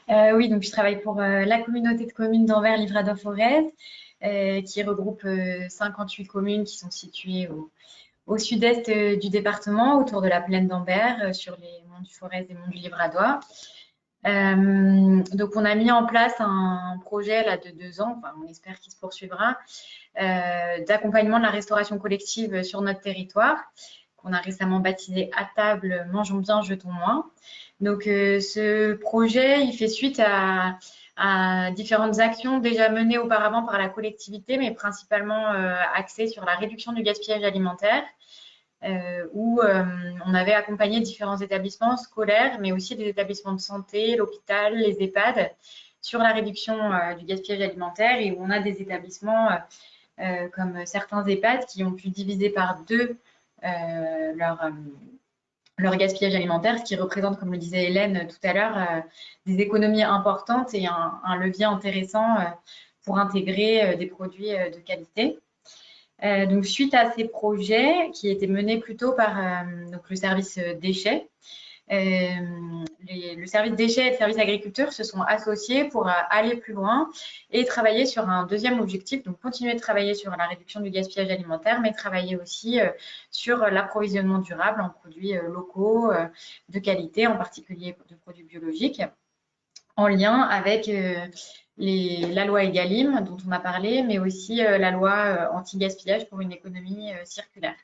Oui, donc je travaille pour la communauté de communes d'Anvers-Livradois-Forez, qui regroupe 58 communes qui sont situées au sud-est du département, autour de la plaine d'Anvers, sur les monts du Forez et monts du Livradois. Donc on a mis en place un projet là de 2 ans, enfin on espère qu'il se poursuivra, d'accompagnement de la restauration collective sur notre territoire, qu'on a récemment baptisé À table, mangeons bien, jetons moins. Donc ce projet, il fait suite à différentes actions déjà menées auparavant par la collectivité, mais principalement axées sur la réduction du gaspillage alimentaire, où on avait accompagné différents établissements scolaires, mais aussi des établissements de santé, l'hôpital, les EHPAD, sur la réduction du gaspillage alimentaire, et où on a des établissements comme certains EHPAD qui ont pu diviser par 2 leur gaspillage alimentaire, ce qui représente, comme le disait Hélène tout à l'heure, des économies importantes et un levier intéressant pour intégrer des produits de qualité. Donc, suite à ces projets qui étaient menés plutôt par donc le service déchets, le service déchets et le service agriculture se sont associés pour aller plus loin et travailler sur un deuxième objectif, donc continuer de travailler sur la réduction du gaspillage alimentaire, mais travailler aussi sur l'approvisionnement durable en produits locaux de qualité, en particulier de produits biologiques, en lien avec la loi Egalim dont on a parlé, mais aussi la loi anti-gaspillage pour une économie circulaire.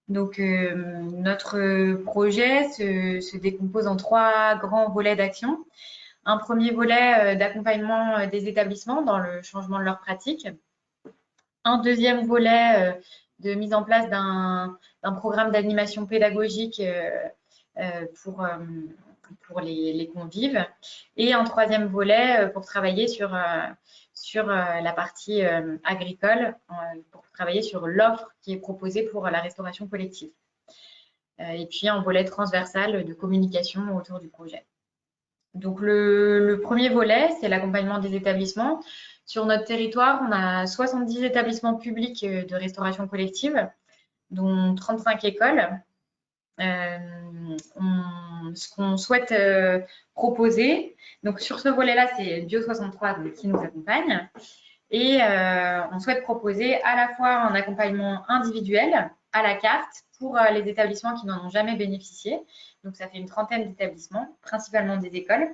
Donc, notre projet se décompose en 3 grands volets d'action. Un premier volet d'accompagnement des établissements dans le changement de leurs pratiques. Un deuxième volet de mise en place d'un programme d'animation pédagogique pour les convives. Et un troisième volet pour travailler sur la partie agricole, pour travailler sur l'offre qui est proposée pour la restauration collective. Et puis un volet transversal de communication autour du projet. Donc le premier volet, c'est l'accompagnement des établissements. Sur notre territoire, on a 70 établissements publics de restauration collective, dont 35 écoles. Ce qu'on souhaite proposer, donc sur ce volet-là, c'est Bio63 qui nous accompagne. Et on souhaite proposer à la fois un accompagnement individuel à la carte pour les établissements qui n'en ont jamais bénéficié. Donc, ça fait une trentaine d'établissements, principalement des écoles.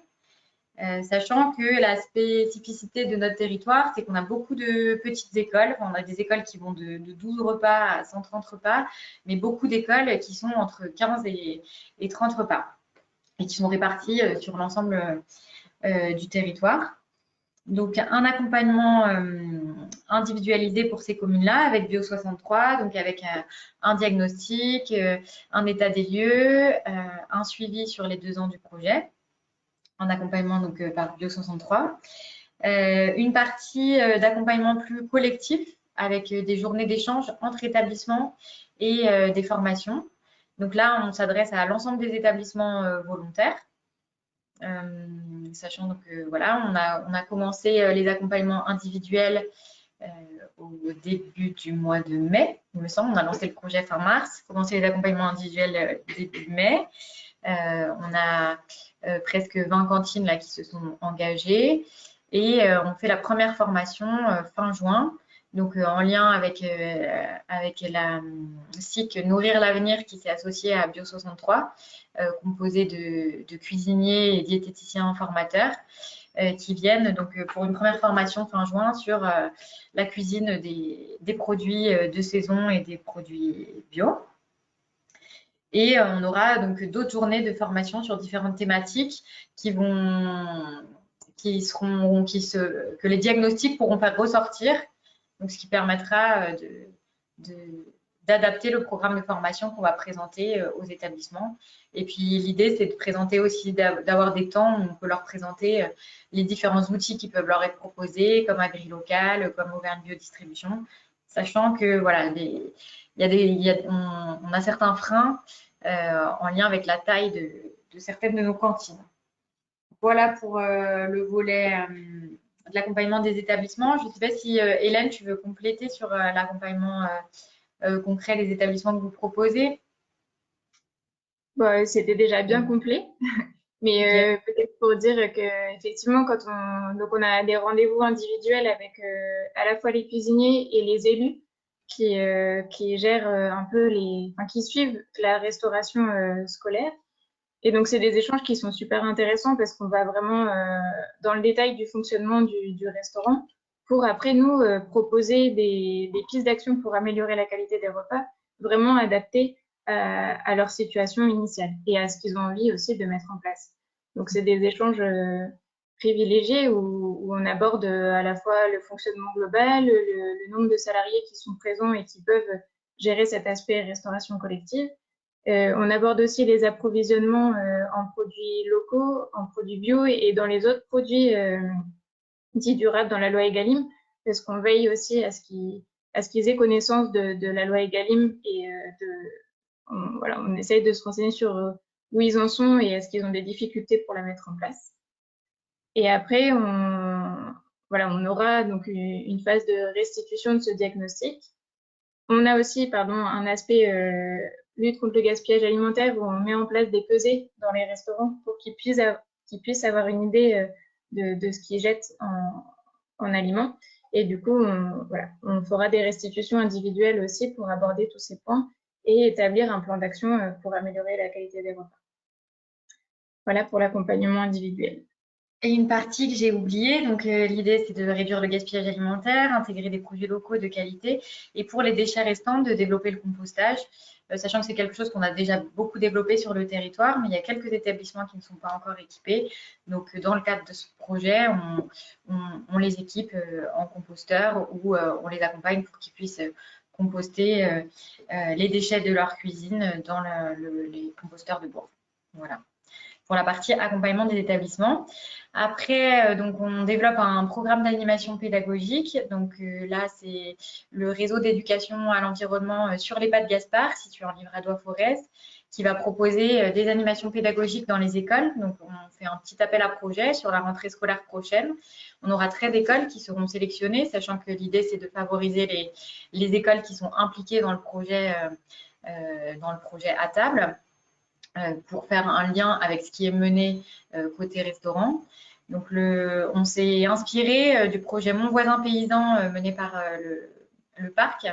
Sachant que la spécificité de notre territoire, c'est qu'on a beaucoup de petites écoles. Enfin, on a des écoles qui vont de 12 repas à 130 repas, mais beaucoup d'écoles qui sont entre 15 et 30 repas et qui sont réparties sur l'ensemble du territoire. Donc, un accompagnement individualisé pour ces communes-là avec Bio63, donc avec un diagnostic, un état des lieux, un suivi sur les 2 ans du projet, en accompagnement donc, par Bio63. Une partie d'accompagnement plus collectif avec des journées d'échange entre établissements et des formations. Donc là, on s'adresse à l'ensemble des établissements volontaires. Sachant donc voilà, on a commencé les accompagnements individuels au début du mois de mai, il me semble. On a lancé le projet fin mars, commencé les accompagnements individuels début mai. On a presque 20 cantines là qui se sont engagées et on fait la première formation fin juin. Donc, en lien avec la SIC Nourrir l'avenir qui s'est associée à Bio63, composée de cuisiniers et diététiciens formateurs qui viennent donc pour une première formation fin juin sur la cuisine des produits de saison et des produits bio. Et on aura donc d'autres journées de formation sur différentes thématiques que les diagnostics pourront faire ressortir. Donc, ce qui permettra d'adapter le programme de formation qu'on va présenter aux établissements. Et puis, l'idée, c'est de présenter aussi, d'avoir des temps où on peut leur présenter les différents outils qui peuvent leur être proposés, comme AgriLocal, comme Auvergne Biodistribution, sachant que, voilà, on a certains freins en lien avec la taille de certaines de nos cantines. Voilà pour le volet de l'accompagnement des établissements. Je ne sais pas si Hélène, tu veux compléter sur l'accompagnement concret des établissements que vous proposez. C'était déjà bien complet, mais peut-être pour dire que effectivement, donc on a des rendez-vous individuels avec à la fois les cuisiniers et les élus qui gèrent un peu enfin, qui suivent la restauration scolaire. Et donc, c'est des échanges qui sont super intéressants parce qu'on va vraiment dans le détail du fonctionnement du restaurant pour après nous proposer des pistes d'action pour améliorer la qualité des repas, vraiment adaptées à leur situation initiale et à ce qu'ils ont envie aussi de mettre en place. Donc, c'est des échanges privilégiés où on aborde à la fois le fonctionnement global, le nombre de salariés qui sont présents et qui peuvent gérer cet aspect restauration collective. On aborde aussi les approvisionnements en produits locaux, en produits bio et dans les autres produits dits durables dans la loi Egalim, parce qu'on veille aussi à ce qu'ils aient connaissance de la loi Egalim et voilà, on essaye de se renseigner sur où ils en sont et est-ce qu'ils ont des difficultés pour la mettre en place. Et après, voilà, on aura donc une phase de restitution de ce diagnostic. On a aussi, pardon, un aspect lutte contre le gaspillage alimentaire où on met en place des pesées dans les restaurants pour qu'ils puissent avoir une idée de ce qu'ils jettent en aliments. Et du coup, voilà, on fera des restitutions individuelles aussi pour aborder tous ces points et établir un plan d'action pour améliorer la qualité des repas. Voilà pour l'accompagnement individuel. Et une partie que j'ai oubliée, donc l'idée c'est de réduire le gaspillage alimentaire, intégrer des produits locaux de qualité et pour les déchets restants de développer le compostage, sachant que c'est quelque chose qu'on a déjà beaucoup développé sur le territoire, mais il y a quelques établissements qui ne sont pas encore équipés. Donc dans le cadre de ce projet, on les équipe en composteurs ou on les accompagne pour qu'ils puissent composter les déchets de leur cuisine dans les composteurs de bois. Voilà pour la partie accompagnement des établissements. Après, donc on développe un programme d'animation pédagogique. Donc là, c'est le réseau d'éducation à l'environnement sur les pas de Gaspard, situé en Livradois-Forez, qui va proposer des animations pédagogiques dans les écoles. Donc on fait un petit appel à projet sur la rentrée scolaire prochaine. On aura 13 écoles qui seront sélectionnées, sachant que l'idée, c'est de favoriser les écoles qui sont impliquées dans le projet à table. Pour faire un lien avec ce qui est mené côté restaurant. Donc, on s'est inspiré du projet Mon voisin paysan mené par le parc,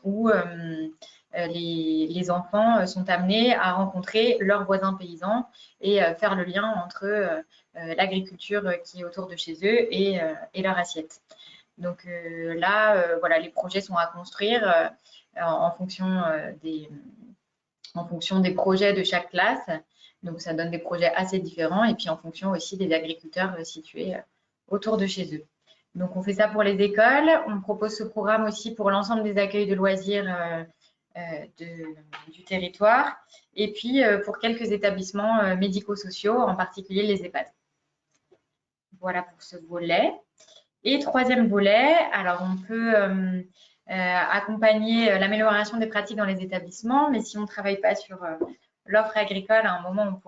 où les enfants sont amenés à rencontrer leurs voisins paysans et faire le lien entre l'agriculture qui est autour de chez eux et leur assiette. Donc là, voilà, les projets sont à construire en fonction des projets de chaque classe. Donc, ça donne des projets assez différents et puis en fonction aussi des agriculteurs situés autour de chez eux. Donc, on fait ça pour les écoles. On propose ce programme aussi pour l'ensemble des accueils de loisirs du territoire et puis pour quelques établissements médico-sociaux, en particulier les EHPAD. Voilà pour ce volet. Et troisième volet, alors on peut accompagner l'amélioration des pratiques dans les établissements, mais si on ne travaille pas sur l'offre agricole, à un moment,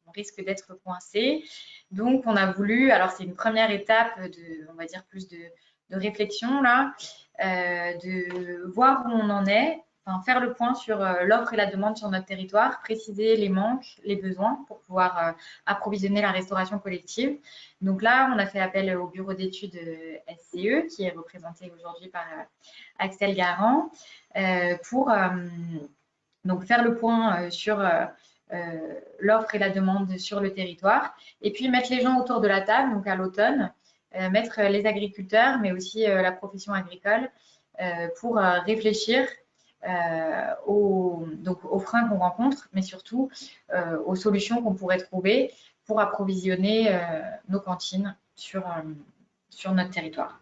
on risque d'être coincé. Donc, on a voulu, alors c'est une première étape on va dire plus de réflexion là, de voir où on en est, enfin, faire le point sur l'offre et la demande sur notre territoire, préciser les manques, les besoins pour pouvoir approvisionner la restauration collective. Donc là, on a fait appel au bureau d'études SCE, qui est représenté aujourd'hui par Axel Garand, pour donc faire le point sur l'offre et la demande sur le territoire, et puis mettre les gens autour de la table, donc à l'automne, mettre les agriculteurs, mais aussi la profession agricole, pour réfléchir aux freins qu'on rencontre, mais surtout aux solutions qu'on pourrait trouver pour approvisionner nos cantines sur notre territoire.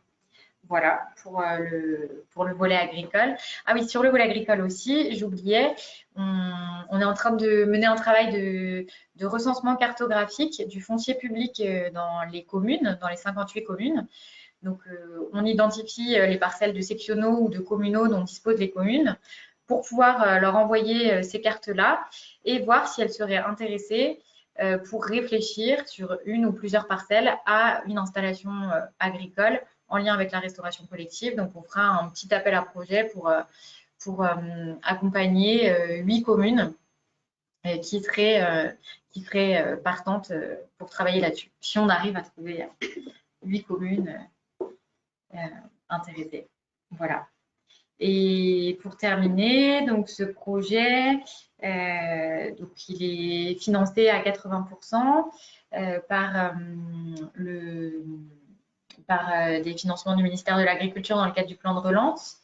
Voilà pour le volet agricole. Ah oui, sur le volet agricole aussi, j'oubliais, on est en train de mener un travail de recensement cartographique du foncier public dans les communes, dans les 58 communes. Donc, on identifie les parcelles de sectionaux ou de communaux dont disposent les communes pour pouvoir leur envoyer ces cartes-là et voir si elles seraient intéressées pour réfléchir sur une ou plusieurs parcelles à une installation agricole en lien avec la restauration collective. Donc, on fera un petit appel à projet pour accompagner 8 communes qui qui seraient partantes pour travailler là-dessus, si on arrive à trouver 8 communes intéressées. Voilà. Et pour terminer, donc ce projet, donc il est financé à 80% par des financements du ministère de l'Agriculture dans le cadre du plan de relance,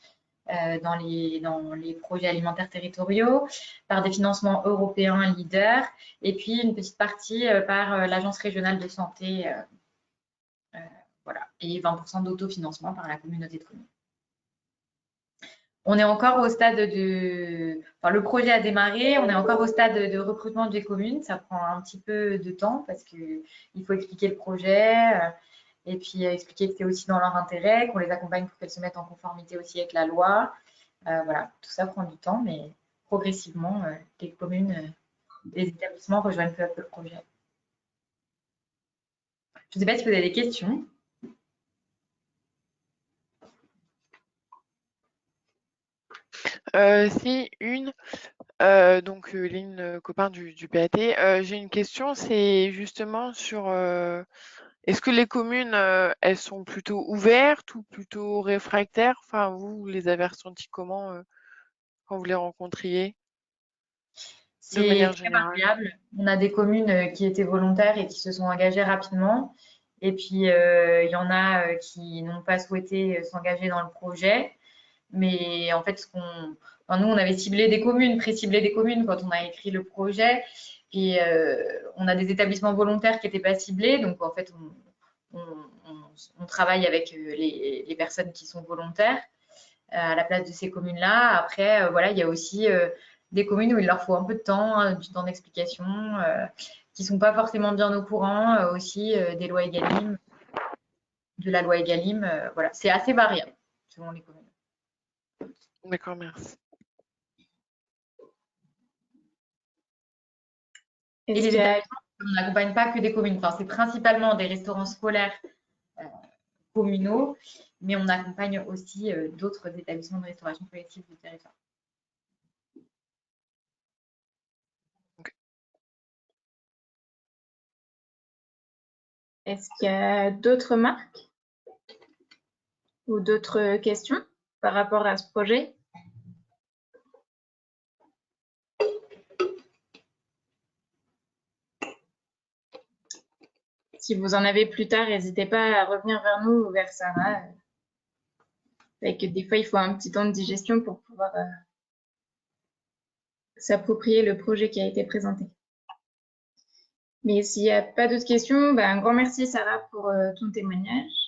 dans les projets alimentaires territoriaux, par des financements européens leaders, et puis une petite partie par l'Agence régionale de santé, voilà, et 20% d'autofinancement par la communauté de communes. On est encore au stade enfin, le projet a démarré, on est encore au stade de recrutement des communes. Ça prend un petit peu de temps parce qu'il faut expliquer le projet et puis expliquer que c'est aussi dans leur intérêt, qu'on les accompagne pour qu'elles se mettent en conformité aussi avec la loi. Voilà, tout ça prend du temps, mais progressivement, les communes, les établissements rejoignent peu à peu le projet. Je ne sais pas si vous avez des questions. Si, une. Donc, Lynn, copain du PAT. J'ai une question, c'est justement sur est-ce que les communes, elles sont plutôt ouvertes ou plutôt réfractaires? Enfin, vous les avez ressenties comment quand vous les rencontriez, de C'est manière très générale? variable. On a des communes qui étaient volontaires et qui se sont engagées rapidement. Et puis, il y en a qui n'ont pas souhaité s'engager dans le projet. Mais en fait, enfin, nous, on avait ciblé des communes, pré-ciblé des communes quand on a écrit le projet. Et on a des établissements volontaires qui n'étaient pas ciblés. Donc, en fait, on travaille avec les personnes qui sont volontaires à la place de ces communes-là. Après, voilà, il y a aussi des communes où il leur faut un peu de temps, du temps d'explication, qui ne sont pas forcément bien au courant aussi des lois Egalim, de la loi Egalim. Voilà, c'est assez variable selon les communes. D'accord, merci. Et les établissements, on n'accompagne pas que des communes. Enfin, c'est principalement des restaurants scolaires communaux, mais on accompagne aussi d'autres établissements de restauration collective du territoire. Est-ce qu'il y a d'autres marques ou d'autres questions par rapport à ce projet? Si vous en avez plus tard, n'hésitez pas à revenir vers nous ou vers Sarah. Et que des fois, il faut un petit temps de digestion pour pouvoir s'approprier le projet qui a été présenté. Mais s'il n'y a pas d'autres questions, un grand merci Sarah pour ton témoignage.